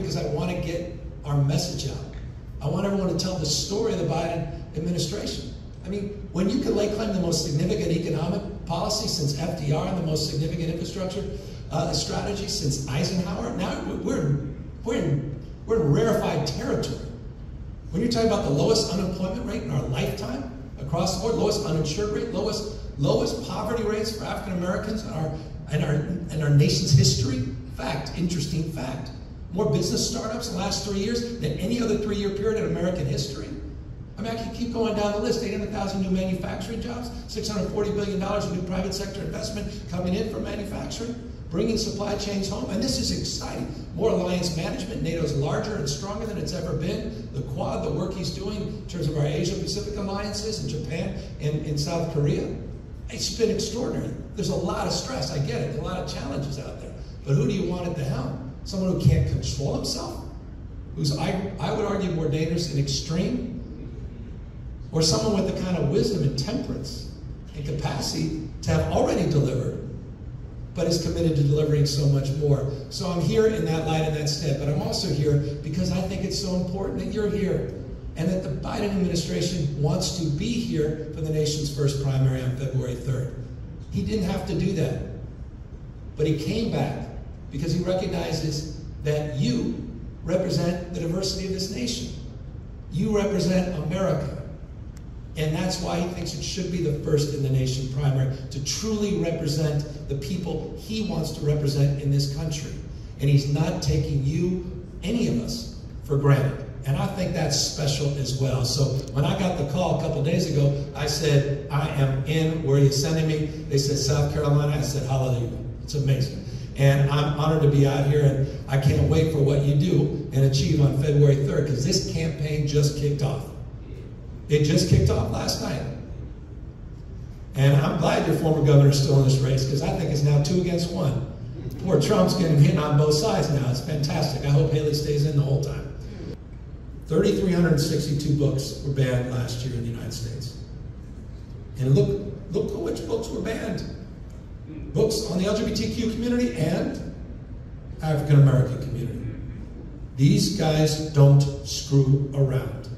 because I want to get our message out. I want everyone to tell the story of the Biden administration. I mean, when you can lay claim to the most significant economic policy since FDR and the most significant infrastructure strategy since Eisenhower, now we're in rarefied territory. When you're talking about the lowest unemployment rate in our lifetime across the board, lowest uninsured rate, lowest poverty rates for African Americans in our nation's history. Fact, interesting fact. More business startups in the last 3 years than any other 3-year period in American history. I mean, I can keep going down the list. 800,000 new manufacturing jobs, $640 billion in new private sector investment coming in from manufacturing, bringing supply chains home. And this is exciting. More alliance management. NATO's larger and stronger than it's ever been. The Quad, the work he's doing in terms of our Asia-Pacific alliances in Japan and in South Korea. It's been extraordinary. There's a lot of stress. I get it. There are a lot of challenges out there. But who do you want at the helm? Someone who can't control himself? Who's, I would argue, more dangerous and extreme? Or someone with the kind of wisdom and temperance and capacity to have already delivered, but is committed to delivering so much more. So I'm here in that light and that stead, but I'm also here because I think it's so important that you're here and that the Biden administration wants to be here for the nation's first primary on February 3rd. He didn't have to do that, but he came back because he recognizes that you represent the diversity of this nation. You represent America. And that's why he thinks it should be the first in the nation primary to truly represent the people he wants to represent in this country. And he's not taking you, any of us, for granted. And I think that's special as well. So when I got the call a couple days ago, I said, I am in. Where are you sending me? They said, South Carolina. I said, hallelujah. It's amazing. And I'm honored to be out here, and I can't wait for what you do and achieve on February 3rd, because this campaign just kicked off. It just kicked off last night. And I'm glad your former governor is still in this race, because I think it's now 2 against 1. Poor Trump's getting hit on both sides now. It's fantastic. I hope Haley stays in the whole time. 3,362 books were banned last year in the United States. And look which books were banned. Books on the LGBTQ community and African American community. These guys don't screw around.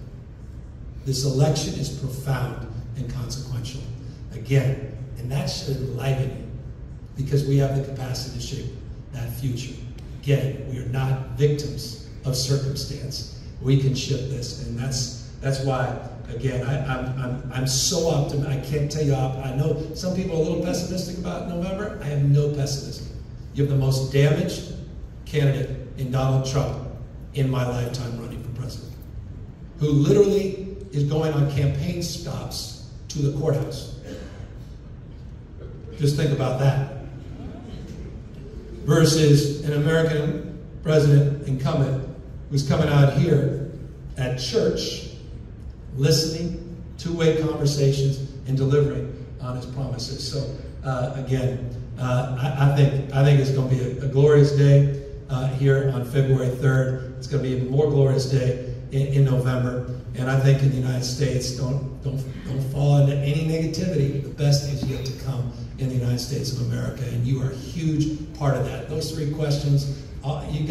This election is profound and consequential. Again, and that should enliven you, because we have the capacity to shape that future. Again, we are not victims of circumstance. We can shift this, and that's why, again, I'm so optimistic. I can't tell you, I know some people are a little pessimistic about November. I am no pessimism. You have the most damaged candidate in Donald Trump in my lifetime running for president, who literally is going on campaign stops to the courthouse. Just think about that. Versus an American president incumbent who's coming out here at church, listening, two-way conversations, and delivering on his promises. So again, I think it's going to be a glorious day here on February 3rd. It's going to be a more glorious day in November. And I think in the United States, don't fall into any negativity. The best is yet to come in the United States of America, and you are a huge part of that. Those 3 questions, you guys